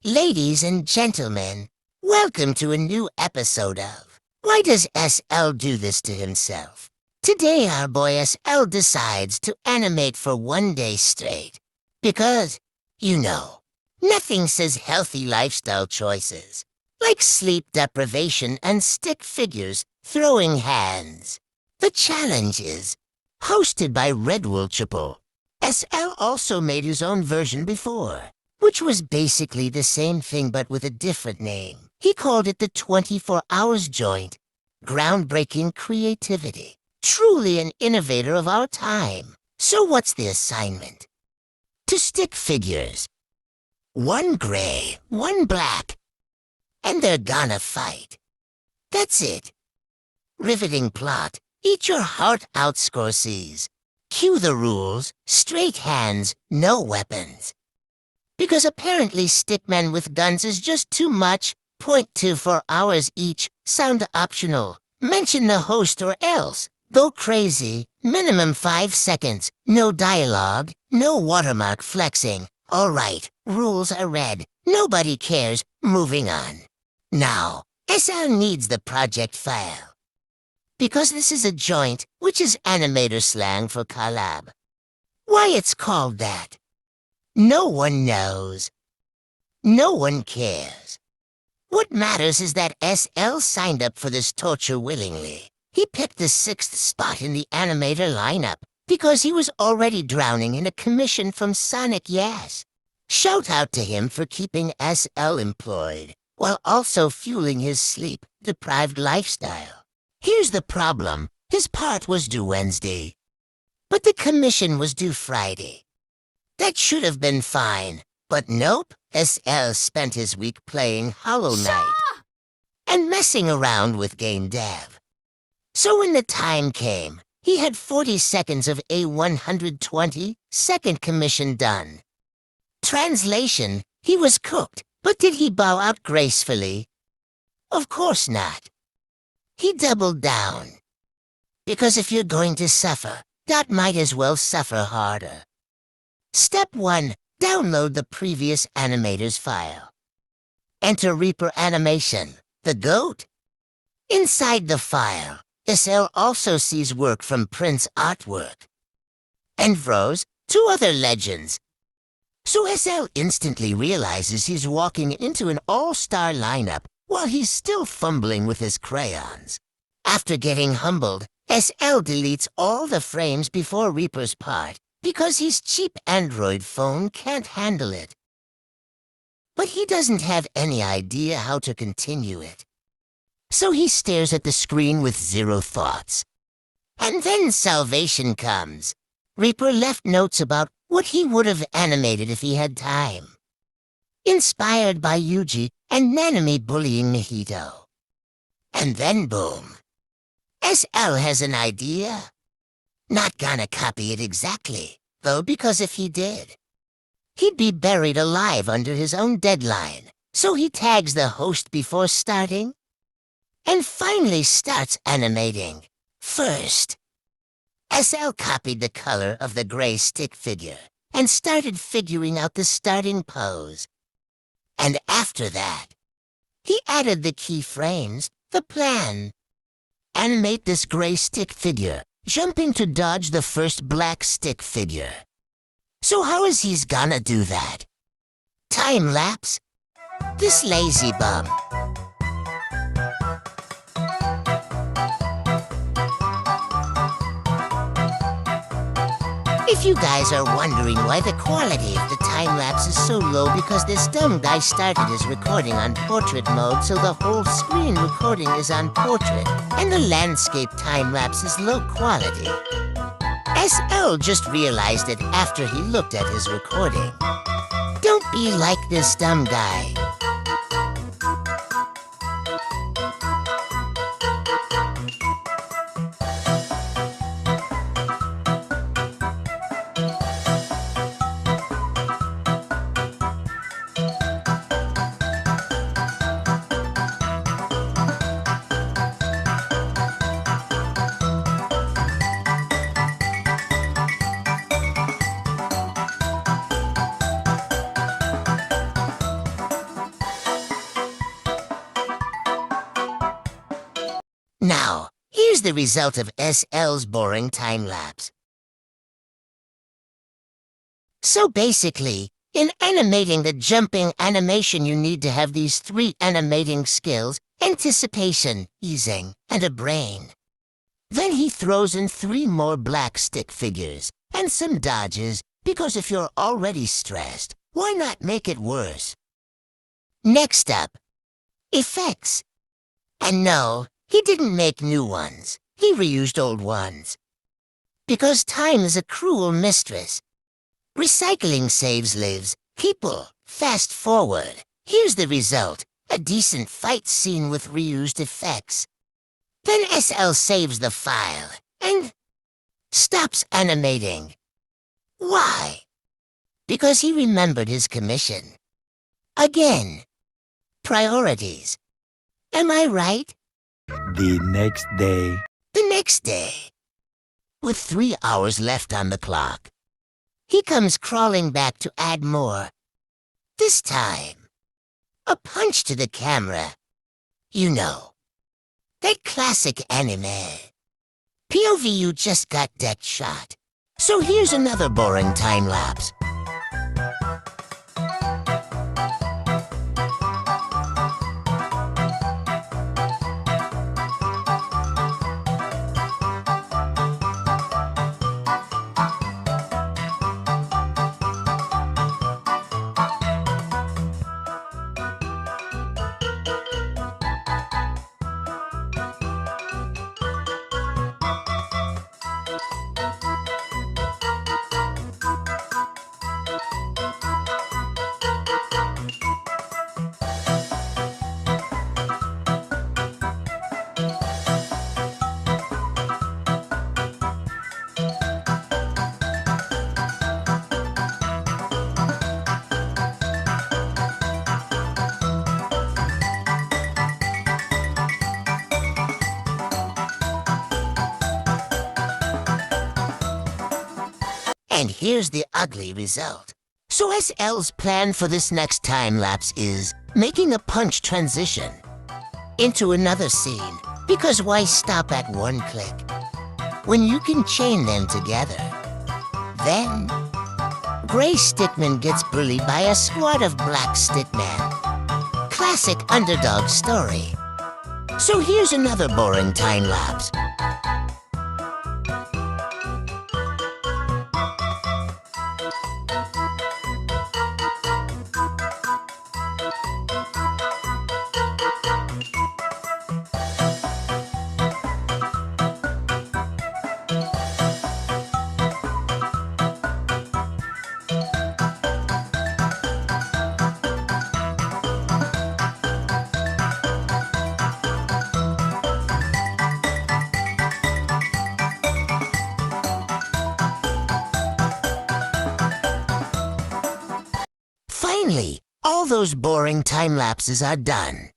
Ladies and gentlemen, welcome to a new episode of Why Does SL Do This to Himself? Today our boy SL decides to animate for 1 day straight. Because, nothing says healthy lifestyle choices, like sleep deprivation and stick figures throwing hands. The challenge is hosted by Red Wool Triple. SL also made his own version before, which was basically the same thing but with a different name. He called it the 24 Hours Joint. Groundbreaking creativity. Truly an innovator of our time. So what's the assignment? To stick figures. One gray, one black. And they're gonna fight. That's it. Riveting plot. Eat your heart out, Scorsese. Cue the rules. Straight hands, no weapons. Because apparently stickmen with guns is just too much. 0.24 hours each. Sound optional. Mention the host or else. Go crazy. Minimum 5 seconds. No dialogue. No watermark flexing. Alright, rules are read. Nobody cares. Moving on. Now, SL needs the project file. Because this is a joint, which is animator slang for collab. Why it's called that? No one knows. No one cares. What matters is that SL signed up for this torture willingly. He picked the 6th spot in the animator lineup because he was already drowning in a commission from Sonic Yes. Shout out to him for keeping SL employed, while also fueling his sleep-deprived lifestyle. Here's the problem. His part was due Wednesday, but the commission was due Friday. That should have been fine, but nope, SL spent his week playing Hollow Knight and messing around with game dev. So when the time came, he had 40 seconds of a 120-second commission done. Translation, he was cooked, but did he bow out gracefully? Of course not. He doubled down. Because if you're going to suffer, that might as well suffer harder. Step 1. Download the previous animator's file. Enter Reaper Animation, the GOAT. Inside the file, SL also sees work from Prince Artwork. And Vro's 2 other legends. So SL instantly realizes he's walking into an all-star lineup while he's still fumbling with his crayons. After getting humbled, SL deletes all the frames before Reaper's part, because his cheap Android phone can't handle it. But he doesn't have any idea how to continue it. So he stares at the screen with 0 thoughts. And then salvation comes. Reaper left notes about what he would have animated if he had time. Inspired by Yuji and Nanami bullying Mihito. And then boom. SL has an idea. Not gonna copy it exactly, though, because if he did, he'd be buried alive under his own deadline. So he tags the host before starting, and finally starts animating. First, SL copied the color of the gray stick figure and started figuring out the starting pose. And after that, he added the keyframes, the plan. Animate this gray stick figure, jumping to dodge the first black stick figure. So how is he gonna do that? Time lapse? This lazy bum. If you guys are wondering why the quality of the time-lapse is so low, because this dumb guy started his recording on portrait mode, so the whole screen recording is on portrait, and the landscape time-lapse is low quality. SL just realized it after he looked at his recording. Don't be like this dumb guy. the result of SL's boring time-lapse. So basically, in animating the jumping animation, you need to have these 3 animating skills: anticipation, easing, and a brain. Then he throws in 3 more black stick figures and some dodges, because if you're already stressed, why not make it worse? Next up, effects. And no, he didn't make new ones. He reused old ones. Because time is a cruel mistress. Recycling saves lives. People, fast forward. Here's the result: a decent fight scene with reused effects. Then SL saves the file and stops animating. Why? Because he remembered his commission. Again, priorities. Am I right? The next day. The next day, with 3 hours left on the clock, he comes crawling back to add more. This time, a punch to the camera. You know, that classic anime. POV, you just got deck shot. So here's another boring time-lapse. And here's the ugly result. So SL's plan for this next time-lapse is making a punch transition into another scene, because why stop at one click when you can chain them together? Then, Gray Stickman gets bullied by a squad of Black Stickmen. Classic underdog story. So here's another boring time-lapse. Finally, all those boring time-lapses are done.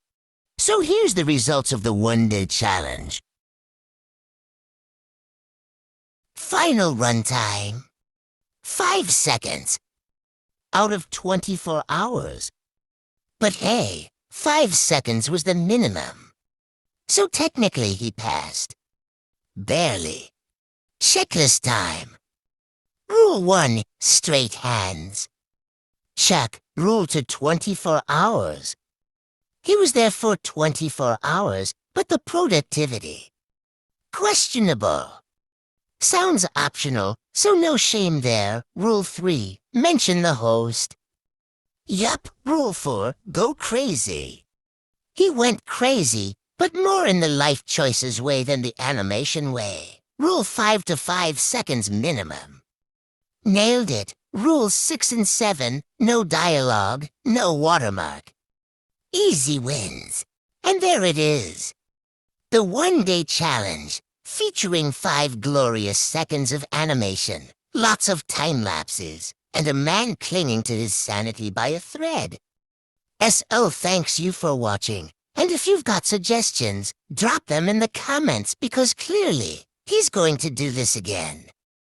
So here's the results of the one-day challenge. Final runtime: 5 seconds out of 24 hours. But hey, 5 seconds was the minimum. So technically he passed. Barely. Checklist time. Rule 1, straight hands. Check, rule to 24 hours. He was there for 24 hours, but the productivity? Questionable. Sounds optional, so no shame there. Rule 3, mention the host. Yup, rule 4, go crazy. He went crazy, but more in the life choices way than the animation way. Rule 5 to 5 seconds minimum. Nailed it. Rules 6 and 7, no dialogue, no watermark. Easy wins. And there it is. The one-day challenge, featuring 5 glorious seconds of animation, lots of time-lapses, and a man clinging to his sanity by a thread. SO thanks you for watching, and if you've got suggestions, drop them in the comments, because clearly, he's going to do this again.